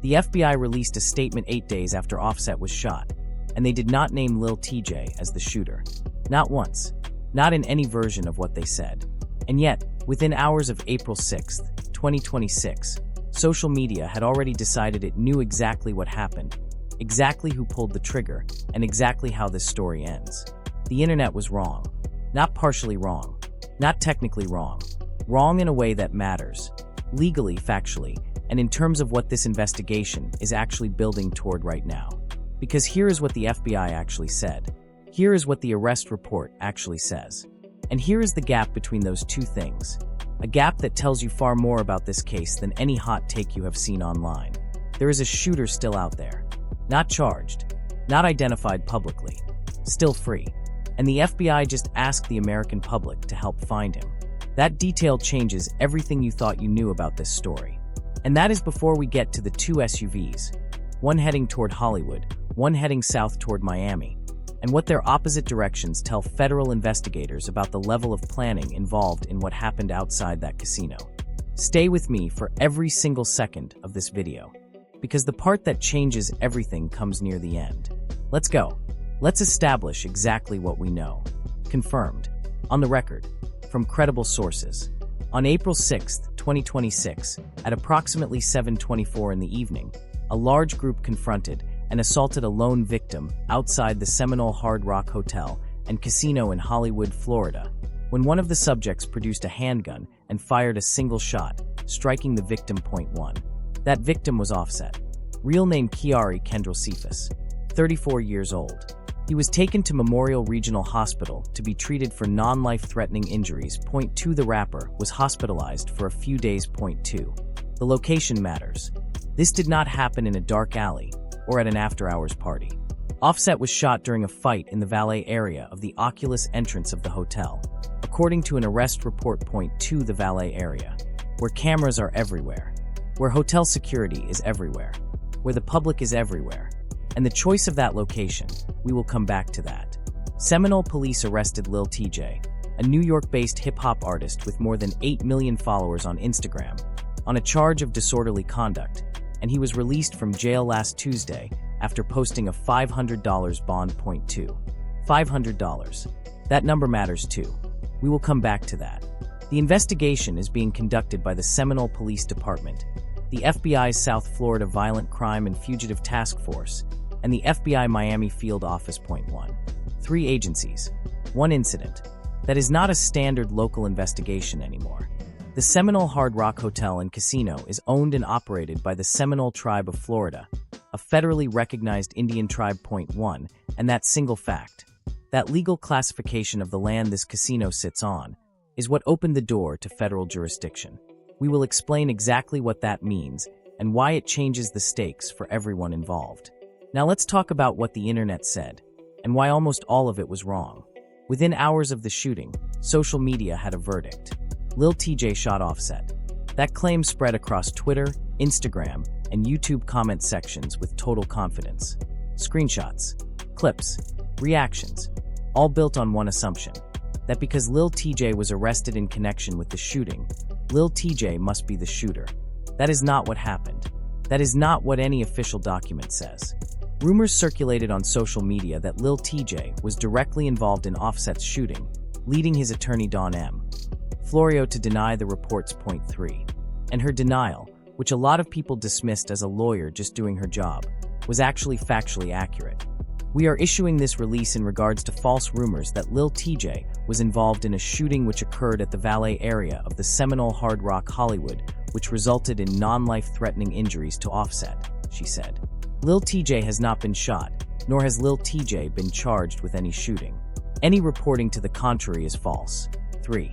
The FBI released a statement 8 days after Offset was shot, and they did not name Lil Tjay as the shooter. Not once. Not in any version of what they said. And yet, within hours of April 6, 2026, social media had already decided it knew exactly what happened, exactly who pulled the trigger, and exactly how this story ends. The internet was wrong. Not partially wrong. Not technically wrong. Wrong in a way that matters. Legally, factually, and in terms of what this investigation is actually building toward right now. Because here is what the FBI actually said. Here is what the arrest report actually says. And here is the gap between those two things. A gap that tells you far more about this case than any hot take you have seen online. There is a shooter still out there. Not charged. Not identified publicly. Still free. And the FBI just asked the American public to help find him. That detail changes everything you thought you knew about this story. And that is before we get to the two SUVs. One heading toward Hollywood, one heading south toward Miami, and what their opposite directions tell federal investigators about the level of planning involved in what happened outside that casino. Stay with me for every single second of this video, because the part that changes everything comes near the end. Let's go. Let's establish exactly what we know. Confirmed. On the record. From credible sources. On April 6, 2026, at approximately 7:24 in the evening, a large group confronted and assaulted a lone victim outside the Seminole Hard Rock Hotel and Casino in Hollywood, Florida, when one of the subjects produced a handgun and fired a single shot, striking the victim point one. That victim was Offset. Real name Kiari Kendrell Cephas, 34 years old. He was taken to Memorial Regional Hospital to be treated for non-life-threatening injuries. Point two, the rapper was hospitalized for a few days. Point two. The location matters. This did not happen in a dark alley or at an after-hours party. Offset was shot during a fight in the valet area of the Oculus entrance of the hotel, according to an arrest report. Point two, the valet area, where cameras are everywhere, where hotel security is everywhere, where the public is everywhere. And the choice of that location, we will come back to that. Seminole police arrested Lil Tjay, a New York-based hip-hop artist with more than 8 million followers on Instagram, on a charge of disorderly conduct, and he was released from jail last Tuesday after posting a $500 bond. Point two. $500. That number matters too. We will come back to that. The investigation is being conducted by the Seminole Police Department, the FBI's South Florida Violent Crime and Fugitive Task Force, and the FBI Miami Field Office. Point one. 3 agencies. 1 incident. That is not a standard local investigation anymore. The Seminole Hard Rock Hotel and Casino is owned and operated by the Seminole Tribe of Florida, a federally recognized Indian tribe. Point one, and that single fact, that legal classification of the land this casino sits on, is what opened the door to federal jurisdiction. We will explain exactly what that means and why it changes the stakes for everyone involved. Now let's talk about what the internet said, and why almost all of it was wrong. Within hours of the shooting, social media had a verdict. Lil Tjay shot Offset. That claim spread across Twitter, Instagram, and YouTube comment sections with total confidence. Screenshots, clips, reactions, all built on one assumption, that because Lil Tjay was arrested in connection with the shooting, Lil Tjay must be the shooter. That is not what happened. That is not what any official document says. Rumors circulated on social media that Lil Tjay was directly involved in Offset's shooting, leading his attorney Dawn M. Florio to deny the reports. Point three. And her denial, which a lot of people dismissed as a lawyer just doing her job, was actually factually accurate. We are issuing this release in regards to false rumors that Lil Tjay was involved in a shooting which occurred at the valet area of the Seminole Hard Rock Hollywood, which resulted in non-life-threatening injuries to Offset, she said. Lil Tjay has not been shot, nor has Lil Tjay been charged with any shooting. Any reporting to the contrary is false. 3.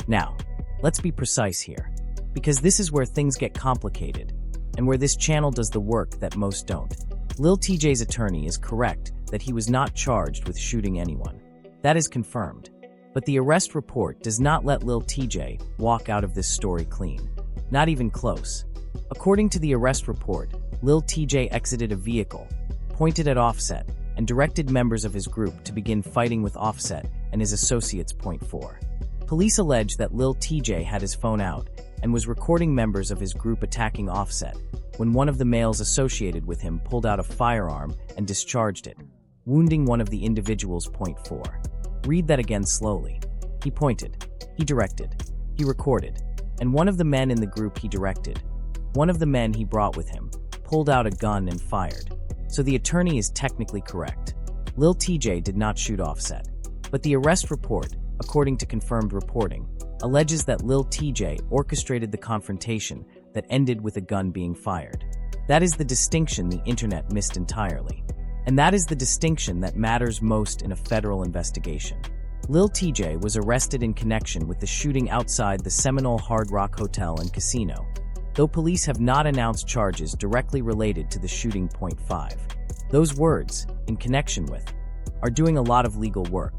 Now, let's be precise here, because this is where things get complicated, and where this channel does the work that most don't. Lil Tjay's attorney is correct that he was not charged with shooting anyone. That is confirmed. But the arrest report does not let Lil Tjay walk out of this story clean. Not even close. According to the arrest report, Lil Tjay exited a vehicle, pointed at Offset, and directed members of his group to begin fighting with Offset and his associates. Point four. Police allege that Lil Tjay had his phone out and was recording members of his group attacking Offset, when one of the males associated with him pulled out a firearm and discharged it, wounding one of the individuals. Point 4. Read that again slowly. He pointed, he directed, he recorded, and one of the men in the group he directed, one of the men he brought with him, pulled out a gun and fired. So the attorney is technically correct. Lil Tjay did not shoot Offset. But the arrest report, according to confirmed reporting, alleges that Lil Tjay orchestrated the confrontation that ended with a gun being fired. That is the distinction the internet missed entirely. And that is the distinction that matters most in a federal investigation. Lil Tjay was arrested in connection with the shooting outside the Seminole Hard Rock Hotel and Casino, though police have not announced charges directly related to the shooting. Point 5. Those words, in connection with, are doing a lot of legal work,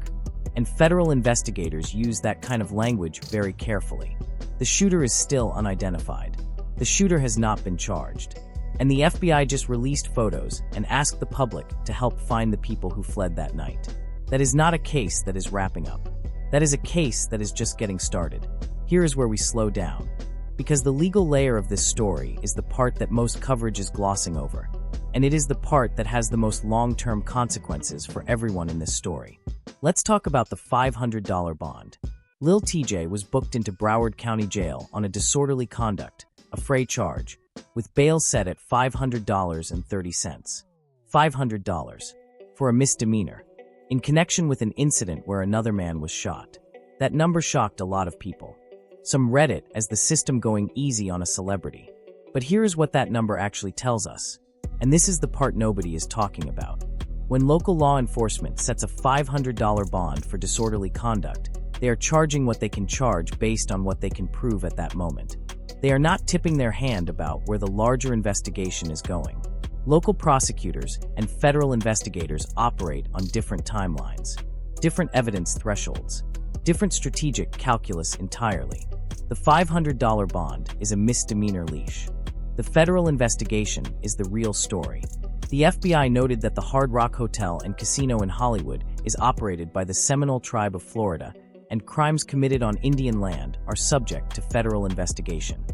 and federal investigators use that kind of language very carefully. The shooter is still unidentified. The shooter has not been charged. And the FBI just released photos and asked the public to help find the people who fled that night. That is not a case that is wrapping up. That is a case that is just getting started. Here is where we slow down, because the legal layer of this story is the part that most coverage is glossing over, and it is the part that has the most long-term consequences for everyone in this story. Let's talk about the $500 bond. Lil Tjay was booked into Broward County Jail on a disorderly conduct, a fray charge, with bail set at $500.30. $500 for a misdemeanor, in connection with an incident where another man was shot. That number shocked a lot of people. Some read it as the system going easy on a celebrity. But here is what that number actually tells us. And this is the part nobody is talking about. When local law enforcement sets a $500 bond for disorderly conduct, they are charging what they can charge based on what they can prove at that moment. They are not tipping their hand about where the larger investigation is going. Local prosecutors and federal investigators operate on different timelines, different evidence thresholds, different strategic calculus entirely. The $500 bond is a misdemeanor leash. The federal investigation is the real story. The FBI noted that the Hard Rock Hotel and Casino in Hollywood is operated by the Seminole tribe of Florida, and crimes committed on Indian land are subject to federal investigation.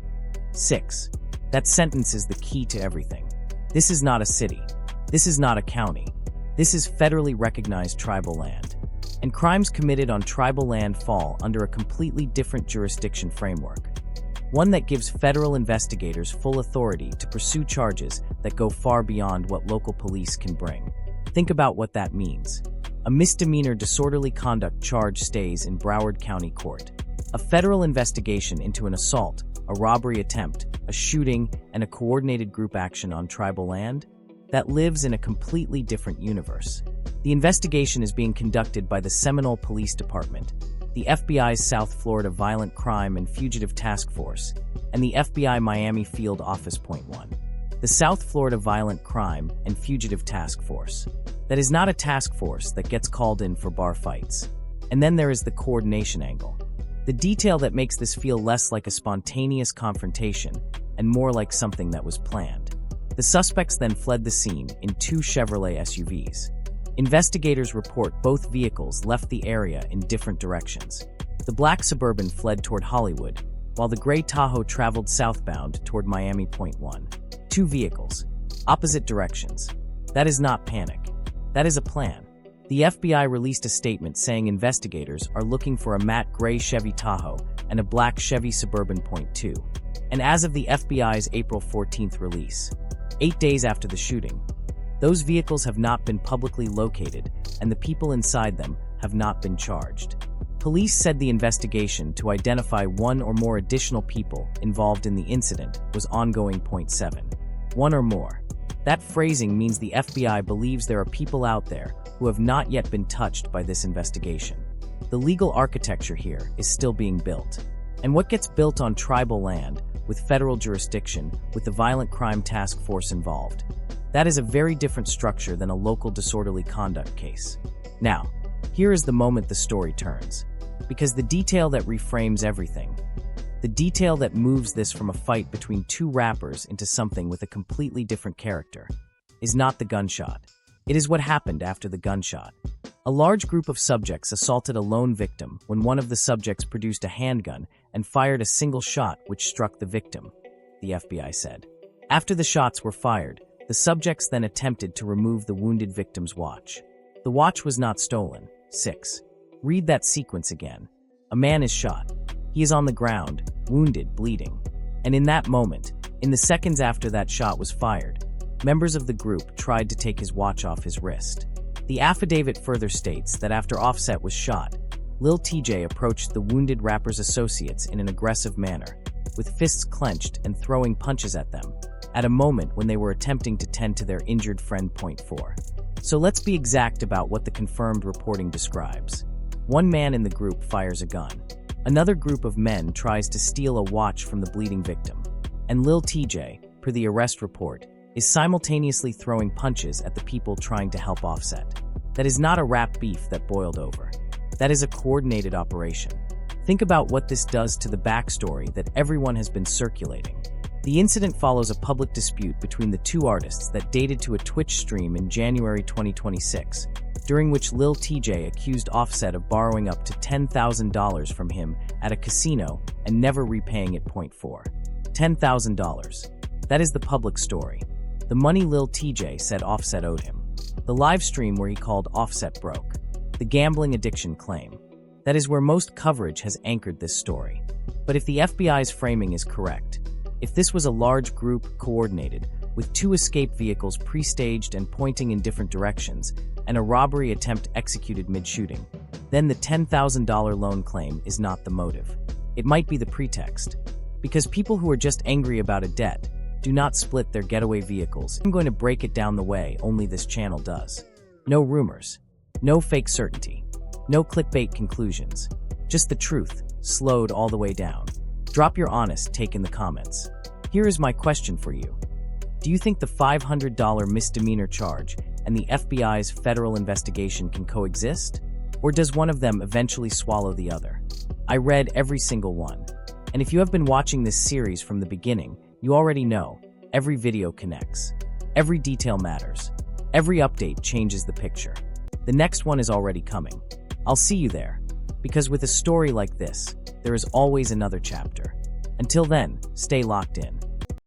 6. That sentence is the key to everything. This is not a city. This is not a county. This is federally recognized tribal land. And crimes committed on tribal land fall under a completely different jurisdiction framework. One that gives federal investigators full authority to pursue charges that go far beyond what local police can bring. Think about what that means. A misdemeanor disorderly conduct charge stays in Broward County Court. A federal investigation into an assault, a robbery attempt, a shooting, and a coordinated group action on tribal land, that lives in a completely different universe. The investigation is being conducted by the Seminole Police Department, the FBI's South Florida Violent Crime and Fugitive Task Force, and the FBI Miami Field Office. Point 1. The South Florida Violent Crime and Fugitive Task Force. That is not a task force that gets called in for bar fights. And then there is the coordination angle. The detail that makes this feel less like a spontaneous confrontation and more like something that was planned. The suspects then fled the scene in 2 Chevrolet SUVs. Investigators report both vehicles left the area in different directions. The black Suburban fled toward Hollywood, while the gray Tahoe traveled southbound toward Miami. Point 1. 2 vehicles, opposite directions. That is not panic. That is a plan. The FBI released a statement saying investigators are looking for a matte gray Chevy Tahoe and a black Chevy Suburban. Point 2. And as of the FBI's April 14th release, 8 days after the shooting, those vehicles have not been publicly located, and the people inside them have not been charged. Police said the investigation to identify 1 or more additional people involved in the incident was ongoing. Point 7. 1 or more. That phrasing means the FBI believes there are people out there who have not yet been touched by this investigation. The legal architecture here is still being built. And what gets built on tribal land, with federal jurisdiction, with the Violent Crime Task Force involved, that is a very different structure than a local disorderly conduct case. Now, here is the moment the story turns. Because the detail that reframes everything, the detail that moves this from a fight between 2 rappers into something with a completely different character, is not the gunshot. It is what happened after the gunshot. A large group of subjects assaulted a lone victim when one of the subjects produced a handgun and fired a single shot which struck the victim, the FBI said. After the shots were fired, the subjects then attempted to remove the wounded victim's watch. The watch was not stolen. 6. Read that sequence again. A man is shot. He is on the ground, wounded, bleeding. And in that moment, in the seconds after that shot was fired, members of the group tried to take his watch off his wrist. The affidavit further states that after Offset was shot, Lil Tjay approached the wounded rapper's associates in an aggressive manner, with fists clenched and throwing punches at them, at a moment when they were attempting to tend to their injured friend. 4. So let's be exact about what the confirmed reporting describes. One man in the group fires a gun. Another group of men tries to steal a watch from the bleeding victim. And Lil Tjay, per the arrest report, is simultaneously throwing punches at the people trying to help Offset. That is not a rap beef that boiled over. That is a coordinated operation. Think about what this does to the backstory that everyone has been circulating. The incident follows a public dispute between the two artists that dated to a Twitch stream in January 2026, during which Lil Tjay accused Offset of borrowing up to $10,000 from him at a casino and never repaying it. 4. $10,000. That is the public story. The money Lil Tjay said Offset owed him. The live stream where he called Offset broke. The gambling addiction claim. That is where most coverage has anchored this story. But if the FBI's framing is correct, if this was a large group coordinated, with 2 escape vehicles pre-staged and pointing in different directions, and a robbery attempt executed mid-shooting, then the $10,000 loan claim is not the motive. It might be the pretext. Because people who are just angry about a debt do not split their getaway vehicles. I'm going to break it down the way only this channel does. No rumors. No fake certainty. No clickbait conclusions. Just the truth, slowed all the way down. Drop your honest take in the comments. Here is my question for you. Do you think the $500 misdemeanor charge and the FBI's federal investigation can coexist? Or does one of them eventually swallow the other? I read every single one. And if you have been watching this series from the beginning, you already know, every video connects. Every detail matters. Every update changes the picture. The next one is already coming. I'll see you there. Because with a story like this, there is always another chapter. Until then, stay locked in.